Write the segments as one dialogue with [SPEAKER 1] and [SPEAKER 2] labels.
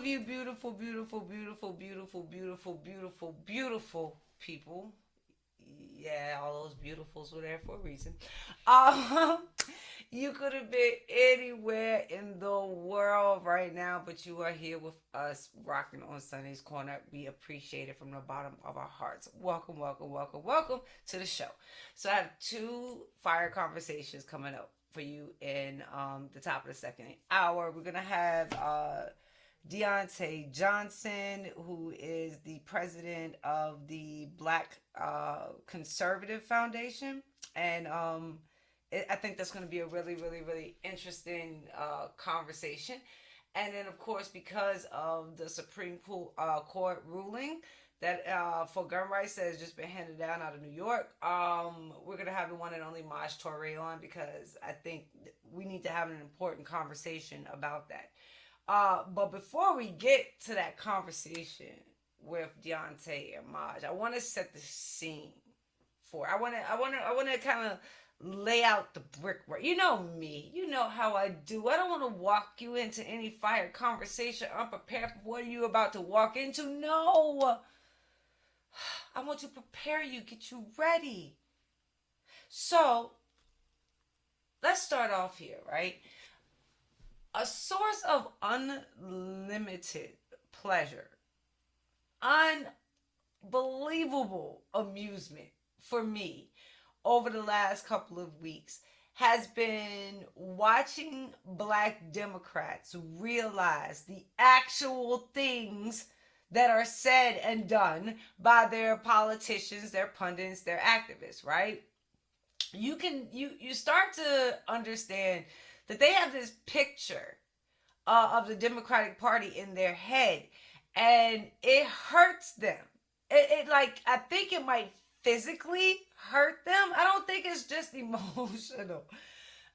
[SPEAKER 1] of you beautiful, beautiful, beautiful, beautiful, beautiful, beautiful, beautiful people. Yeah, all those beautifuls were there for a reason. Um, you could have been anywhere in the world right now, but you are here with us rocking on Sunday's Corner. We appreciate it from the bottom of our hearts. Welcome, welcome, welcome, welcome to the show. So I have two fire conversations coming up for you in the top of the second hour. We're gonna have Deontay Johnson, who is the president of the Black Conservative Foundation, and I think that's going to be a really, really, really interesting conversation. And then, of course, because of the Supreme Court ruling that for gun rights that has just been handed down out of New York, we're going to have the one and only Maj Toure on because I think we need to have an important conversation about that. But before we get to that conversation with Deontay and Maj, I want to set the scene for. I want to kind of lay out the brickwork. You know me. You know how I do. I don't want to walk you into any fire conversation unprepared for what you're about to walk into. No. I want to prepare you, get you ready. So, let's start off here, right? A source of unlimited pleasure, unbelievable amusement for me over the last couple of weeks has been watching Black Democrats realize the actual things that are said and done by their politicians, their pundits, their activists, right? You start to understand that they have this picture of the Democratic Party in their head, and it hurts them. It like, I think it might physically hurt them. I don't think it's just emotional.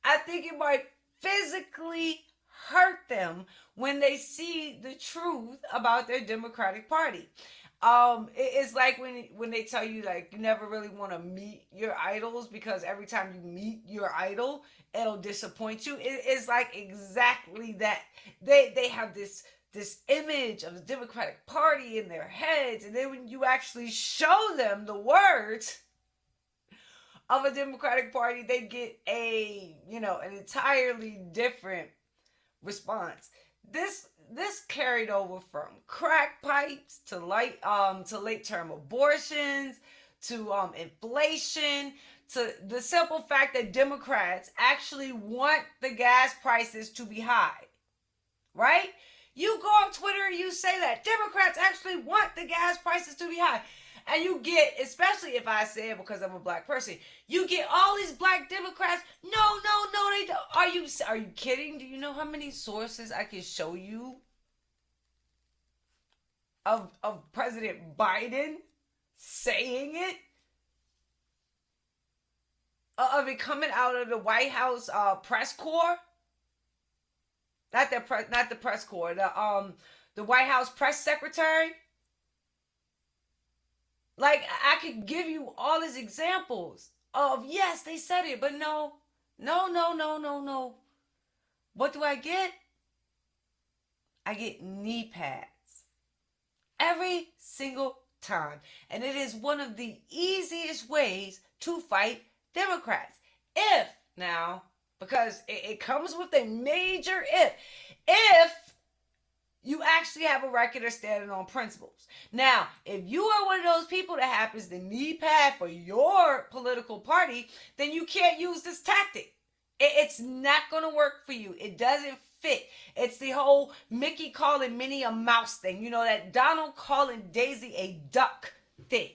[SPEAKER 1] I think it might physically hurt them when they see the truth about their Democratic Party. It's like when they tell you like you never really want to meet your idols because every time you meet your idol, it'll disappoint you. It's like exactly that. They have this image of the Democratic Party in their heads, and then when you actually show them the words of a Democratic Party, they get an entirely different response. This carried over from crack pipes to late term abortions to inflation to the simple fact that Democrats actually want the gas prices to be high, right? You go on Twitter and you say that Democrats actually want the gas prices to be high. And you get, especially if I say it because I'm a Black person, you get all these Black Democrats. No, they don't. Are you kidding? Do you know how many sources I can show you of President Biden saying it? Of it coming out of the White House press corps? Not the press corps. The White House press secretary. Like, I could give you all these examples of, yes, they said it, but no. What do I get? I get knee pads. Every single time. And it is one of the easiest ways to fight Democrats. If, now, because it comes with a major if you actually have a record of standing on principles. Now, if you are one of those people that happens to knee pad for your political party, then you can't use this tactic. It's not going to work for you. It doesn't fit. It's the whole Mickey calling Minnie a mouse thing. You know, that Donald calling Daisy a duck thing.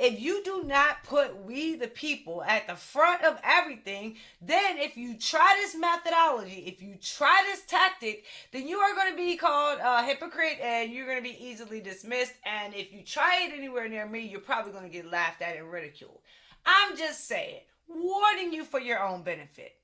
[SPEAKER 1] If you do not put we the people at the front of everything, then if you try this methodology, if you try this tactic, then you are going to be called a hypocrite and you're going to be easily dismissed. And if you try it anywhere near me, you're probably going to get laughed at and ridiculed. I'm just saying, warning you for your own benefit.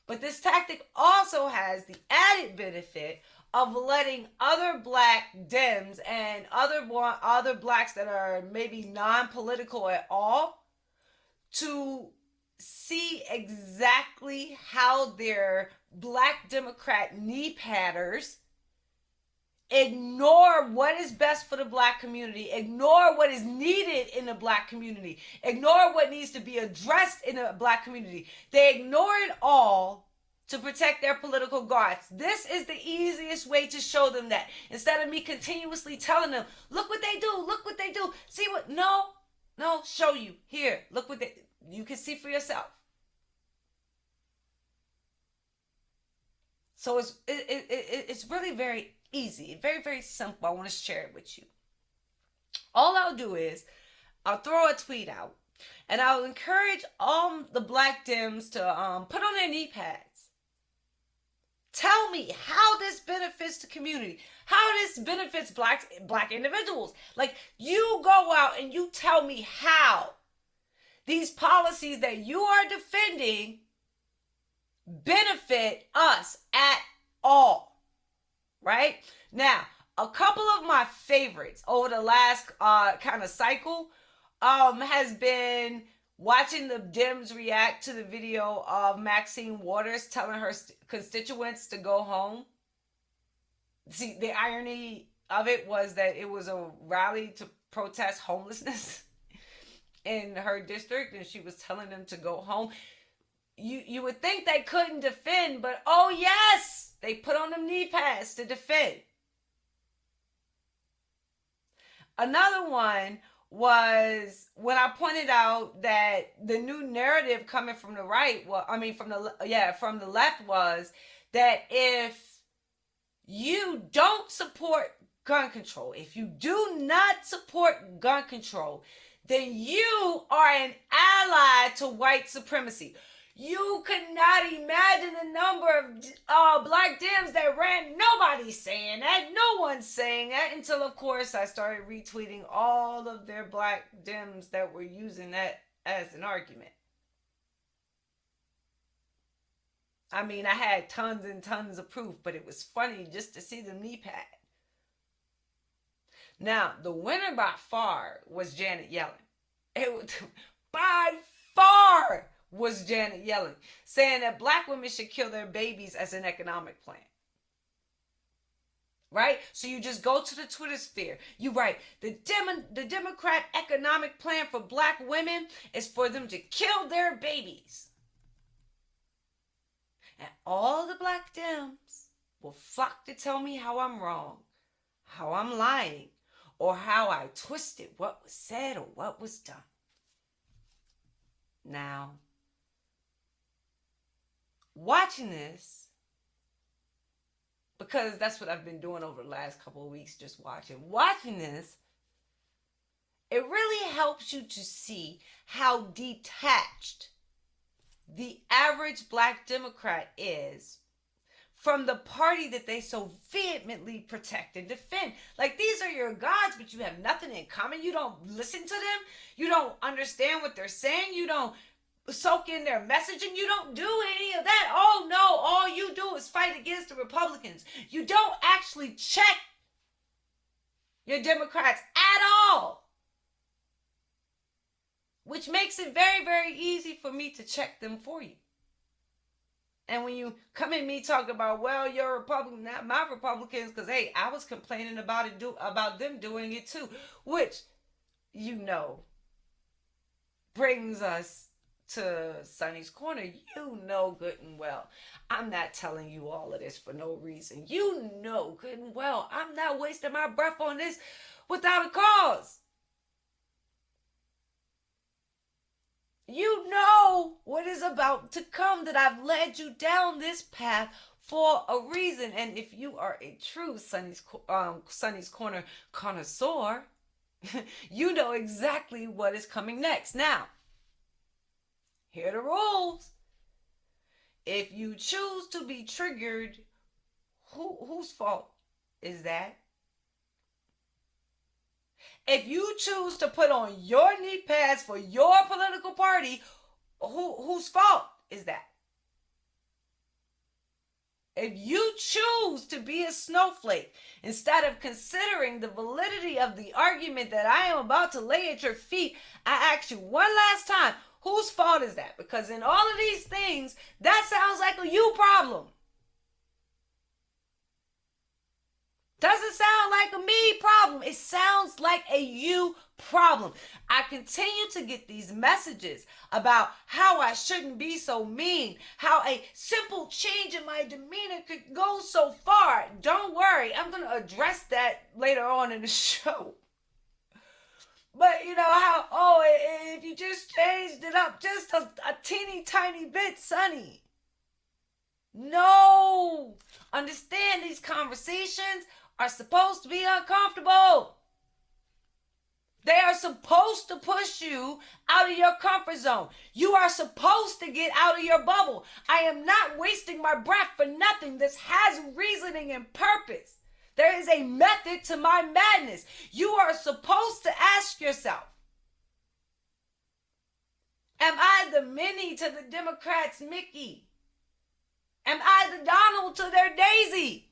[SPEAKER 1] But this tactic also has the added benefit of letting other Black Dems and other Blacks that are maybe non-political at all to see exactly how their black Democrat knee padders ignore what is best for the black community, ignore what is needed in the black community, ignore what needs to be addressed in the black community. They ignore it all to protect their political guards. This is the easiest way to show them that. Instead of me continuously telling them, look what they do, look what they do. See what, no, show you. Here, look what they, you can see for yourself. So it's really very easy, very, very simple. I want to share it with you. All I'll do is I'll throw a tweet out and I'll encourage all the black Dems to put on their knee pads. Tell me how this benefits the community, how this benefits black individuals. Like, you go out and you tell me how these policies that you are defending benefit us at all, right? Now, a couple of my favorites over the last kind of cycle has been watching the Dems react to the video of Maxine Waters telling her constituents to go home. See, the irony of it was that it was a rally to protest homelessness in her district, and she was telling them to go home. You would think they couldn't defend, but oh yes, they put on them knee pads to defend. Another one was when I pointed out that the new narrative coming from the right, from the left, was that if you don't support gun control, if you do not support gun control, then you are an ally to white supremacy. You could not imagine the number of black Dems that ran. Nobody's saying that. No one's saying that until, of course, I started retweeting all of their black Dems that were using that as an argument. I mean, I had tons and tons of proof, but it was funny just to see the knee pad. Now, the winner by far was Janet Yellen. It was by far was Janet Yellen, saying that black women should kill their babies as an economic plan. Right? So you just go to the Twitter sphere. You write, the Democrat economic plan for black women is for them to kill their babies. And all the black Dems will flock to tell me how I'm wrong, how I'm lying, or how I twisted what was said or what was done. Now, watching this, because that's what I've been doing over the last couple of weeks, just watching this, it really helps you to see how detached the average black Democrat is from the party that they so vehemently protect and defend. Like, these are your gods, but you have nothing in common. You don't listen to them. You don't understand what they're saying. You don't soak in their messaging. You don't do any of that. Oh no, all you do is fight against the Republicans. You don't actually check your Democrats at all, which makes it very, very easy for me to check them for you. And when you come at me talking about, well, you're a Republican, not my Republicans, because hey, I was complaining about them doing it too, which, brings us to Sonnie's Corner. You know good and well I'm not telling you all of this for no reason. You know good and well I'm not wasting my breath on this without a cause. You know what is about to come, that I've led you down this path for a reason. And if you are a true Sonnie's Corner connoisseur, you know exactly what is coming next. Now, here are the rules. If you choose to be triggered, whose fault is that? If you choose to put on your knee pads for your political party, whose fault is that? If you choose to be a snowflake instead of considering the validity of the argument that I am about to lay at your feet, I ask you one last time, whose fault is that? Because in all of these things, that sounds like a you problem. problem. It sounds like a you problem. I continue to get these messages about how I shouldn't be so mean, how a simple change in my demeanor could go so far. Don't worry, I'm going to address that later on in the show. But you know how, oh, if you just changed it up just a teeny tiny bit, Sonnie. No. Understand, these conversations are supposed to be uncomfortable. They are supposed to push you out of your comfort zone. You are supposed to get out of your bubble. I am not wasting my breath for nothing. This has reasoning and purpose. There is a method to my madness. You are supposed to ask yourself, am I the Minnie to the Democrats' Mickey? Am I the Donald to their Daisy?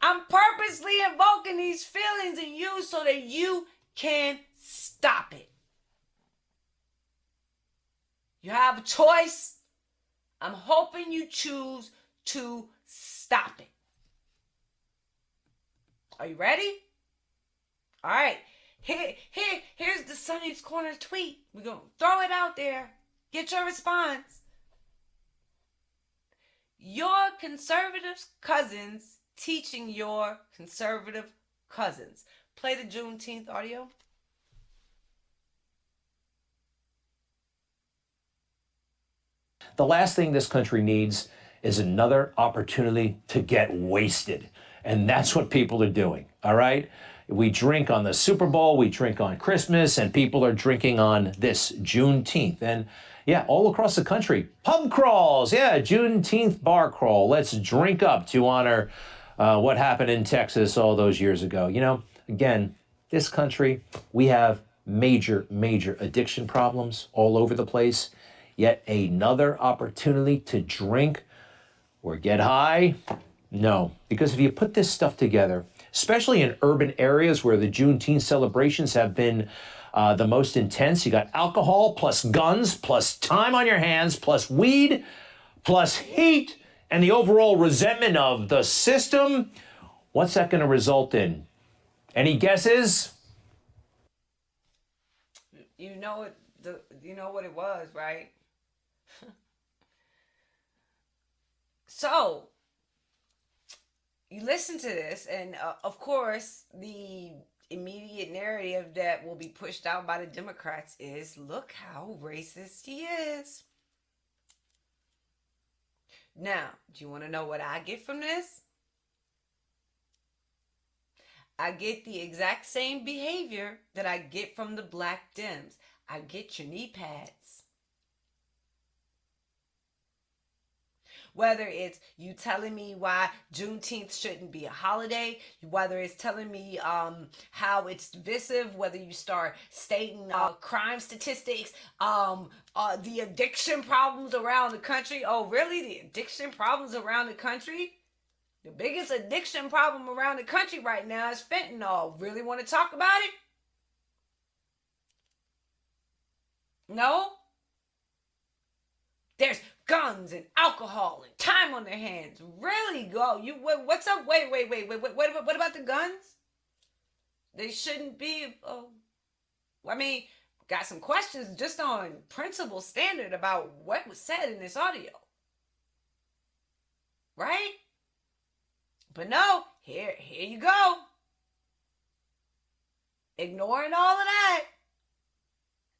[SPEAKER 1] I'm purposely invoking these feelings in you so that you can stop it. You have a choice. I'm hoping you choose to stop it. Are you ready? All right. Here's the Sonnie's Corner tweet. We're going to throw it out there. Get your response. Your conservative cousins teaching your conservative cousins. Play the Juneteenth audio.
[SPEAKER 2] The last thing this country needs is another opportunity to get wasted. And that's what people are doing, all right? We drink on the Super Bowl, we drink on Christmas, and people are drinking on this Juneteenth. And yeah, all across the country, pub crawls, yeah, Juneteenth bar crawl. Let's drink up to honor what happened in Texas all those years ago. You know, again, this country, we have major addiction problems all over the place. Yet another opportunity to drink or get high? No, because if you put this stuff together, especially in urban areas where the Juneteenth celebrations have been the most intense, you got alcohol plus guns plus time on your hands plus weed plus heat and the overall resentment of the system. What's that going to result in? Any guesses?
[SPEAKER 1] You know what it was, right? So, you listen to this, and of course, the immediate narrative that will be pushed out by the Democrats is, look how racist he is. Now, do you want to know what I get from this? I get the exact same behavior that I get from the black Dems. I get your knee pads. Whether it's you telling me why Juneteenth shouldn't be a holiday, whether it's telling me how it's divisive, whether you start stating crime statistics, the addiction problems around the country. Oh, really? The addiction problems around the country? The biggest addiction problem around the country right now is fentanyl. Really want to talk about it? No? There's guns and alcohol and time on their hands. Really? Go. What's up? Wait. What about the guns? They shouldn't be. I mean, got some questions just on principle standard about what was said in this audio. Right? But no, here you go. Ignoring all of that.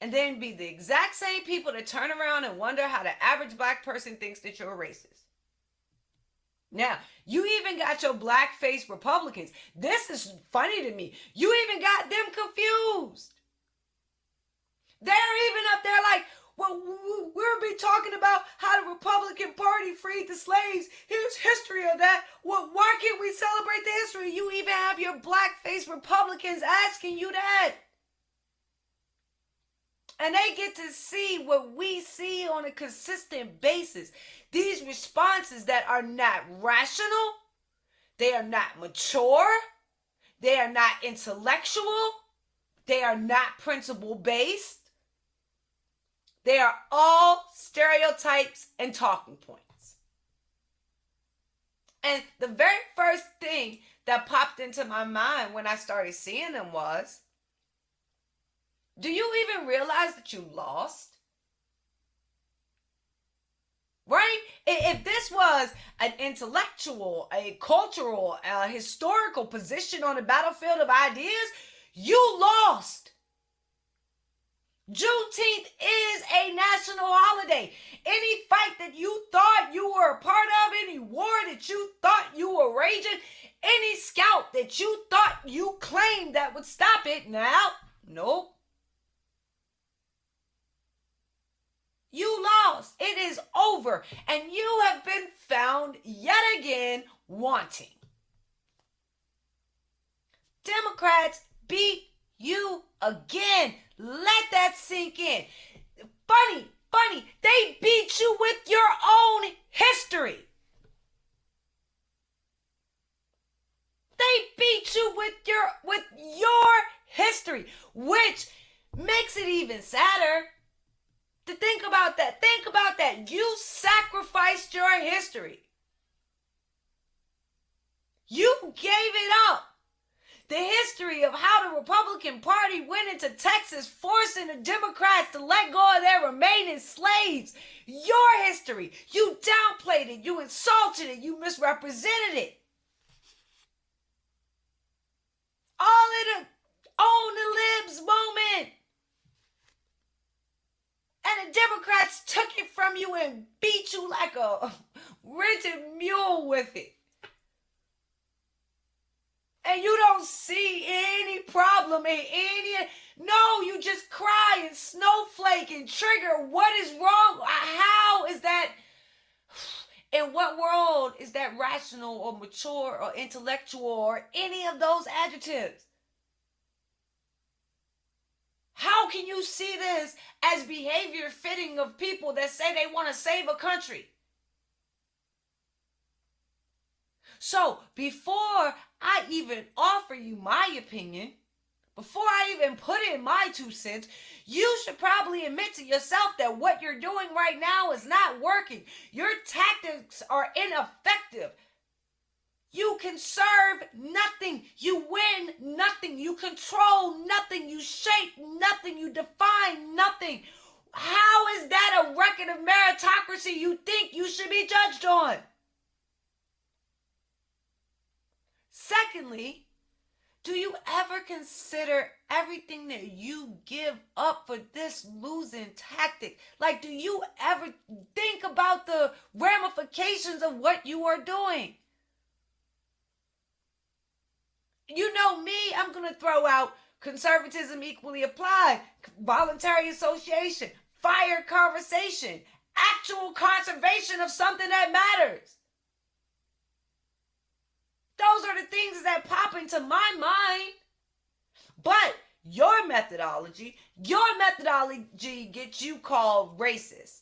[SPEAKER 1] And then be the exact same people that turn around and wonder how the average black person thinks that you're a racist. Now, you even got your black-faced Republicans. This is funny to me. You even got them confused. They're even up there like, well, we'll be talking about how the Republican Party freed the slaves. Here's history of that. Well, why can't we celebrate the history? You even have your black-faced Republicans asking you that. And they get to see what we see on a consistent basis. These responses that are not rational, they are not mature, they are not intellectual, they are not principle-based. They are all stereotypes and talking points. And the very first thing that popped into my mind when I started seeing them was, do you even realize that you lost? Right? If this was an intellectual, a cultural, a historical position on the battlefield of ideas, you lost. Juneteenth is a national holiday. Any fight that you thought you were a part of, any war that you thought you were raging, any scalp that you thought you claimed that would stop it, now, nope. You lost. It is over. And you have been found yet again wanting. Democrats beat you again. Let that sink in. Funny, they beat you with your own history. They beat you with your history, which makes it even sadder. To think about that. Think about that. You sacrificed your history. You gave it up. The history of how the Republican Party went into Texas forcing the Democrats to let go of their remaining slaves. Your history. You downplayed it. You insulted it. You misrepresented it. All in a own the libs moment. And the Democrats took it from you and beat you like a rented mule with it. And you don't see any problem in any... No, you just cry and snowflake and trigger. What is wrong? How is that... In what world is that rational or mature or intellectual or any of those adjectives? How can you see this as behavior fitting of people that say they want to save a country? So before I even offer you my opinion, before I even put in my 2 cents, you should probably admit to yourself that what you're doing right now is not working. Your tactics are ineffective. You can serve nothing. You win nothing. You control nothing. You shape nothing. You define nothing. How is that a record of meritocracy you think you should be judged on? Secondly, do you ever consider everything that you give up for this losing tactic? Like, do you ever think about the ramifications of what you are doing? You know me, I'm going to throw out conservatism equally applied, voluntary association, fire conversation, actual conservation of something that matters. Those are the things that pop into my mind. But your methodology gets you called racist.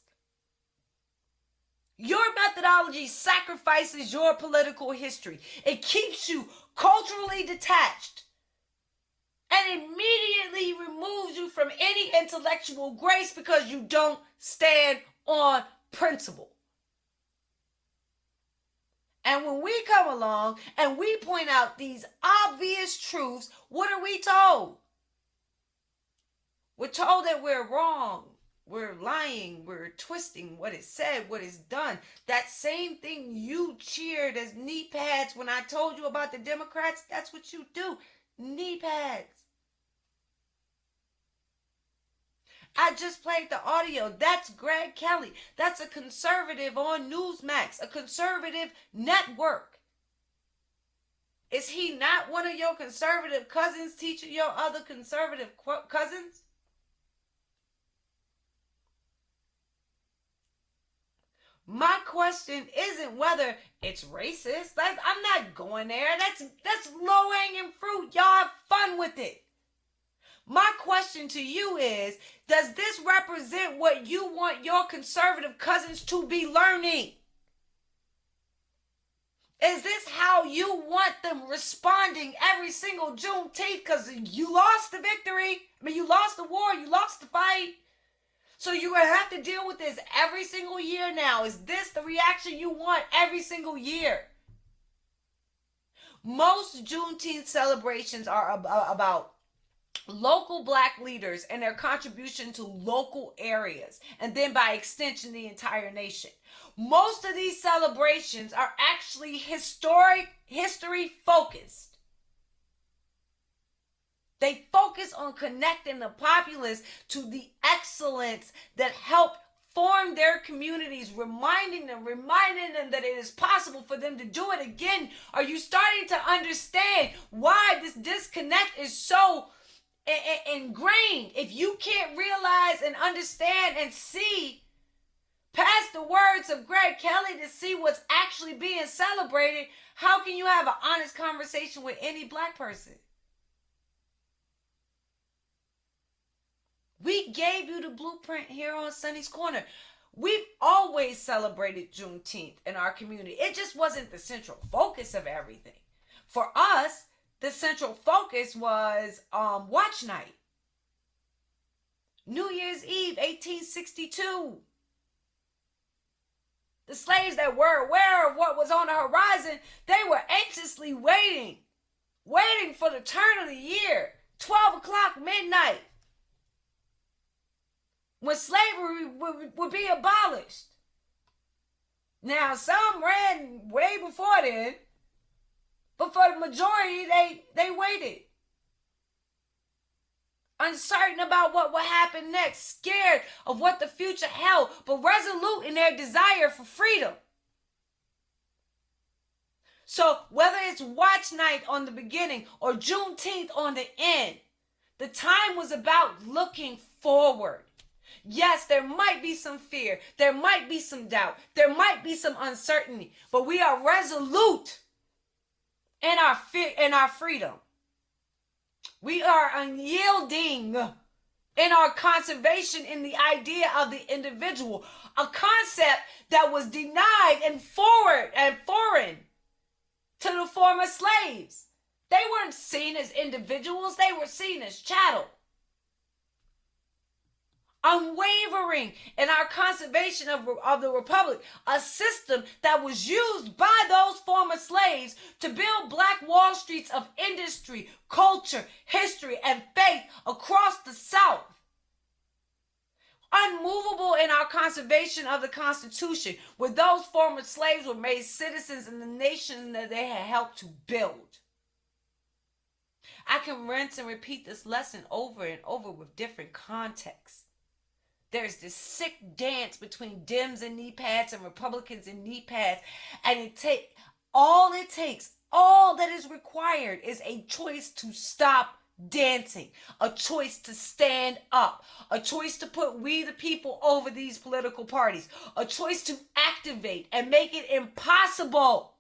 [SPEAKER 1] Your methodology sacrifices your political history. It keeps you culturally detached and immediately removes you from any intellectual grace because you don't stand on principle. And when we come along and we point out these obvious truths, what are we told? We're told that we're wrong. We're lying, we're twisting what is said, what is done. That same thing you cheered as knee pads when I told you about the Democrats, that's what you do, knee pads. I just played the audio. That's Greg Kelly. That's a conservative on Newsmax, a conservative network. Is he not one of your conservative cousins teaching your other conservative cousins? My question isn't whether it's racist. I'm not going there. That's low-hanging fruit. Y'all have fun with it. My question to you is, does this represent what you want your conservative cousins to be learning? Is this how you want them responding every single Juneteenth? Because you lost the victory. You lost the war. You lost the fight. So you're going to have to deal with this every single year now. Is this the reaction you want every single year? Most Juneteenth celebrations are about local black leaders and their contribution to local areas, and then by extension the entire nation. Most of these celebrations are actually history focused. They focus on connecting the populace to the excellence that helped form their communities, reminding them that it is possible for them to do it again. Are you starting to understand why this disconnect is so ingrained? If you can't realize and understand and see past the words of Greg Kelly to see what's actually being celebrated, how can you have an honest conversation with any black person? We gave you the blueprint here on Sonnie's Corner. We've always celebrated Juneteenth in our community. It just wasn't the central focus of everything. For us, the central focus was watch night. New Year's Eve, 1862. The slaves that were aware of what was on the horizon, they were anxiously waiting for the turn of the year, 12 o'clock midnight, when slavery would be abolished. Now, some ran way before then, but for the majority, they waited. Uncertain about what would happen next, scared of what the future held, but resolute in their desire for freedom. So whether it's watch night on the beginning or Juneteenth on the end, the time was about looking forward. Yes, there might be some fear. There might be some doubt. There might be some uncertainty. But we are resolute in our freedom. We are unyielding in our conservation in the idea of the individual. A concept that was denied and foreign to the former slaves. They weren't seen as individuals. They were seen as chattel. Unwavering in our conservation of the Republic, a system that was used by those former slaves to build black Wall Streets of industry, culture, history, and faith across the South. Unmovable in our conservation of the Constitution, where those former slaves were made citizens in the nation that they had helped to build. I can rinse and repeat this lesson over and over with different contexts. There's this sick dance between Dems and knee pads and Republicans and knee pads. And all that is required is a choice to stop dancing, a choice to stand up, a choice to put we the people over these political parties, a choice to activate and make it impossible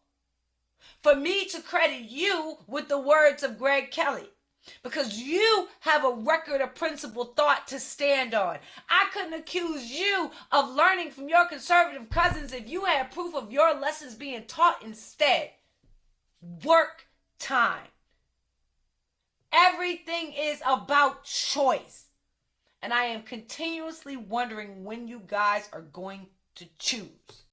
[SPEAKER 1] for me to credit you with the words of Greg Kelly. Because you have a record of principled thought to stand on. I couldn't accuse you of learning from your conservative cousins if you had proof of your lessons being taught instead. Work time. Everything is about choice. And I am continuously wondering when you guys are going to choose.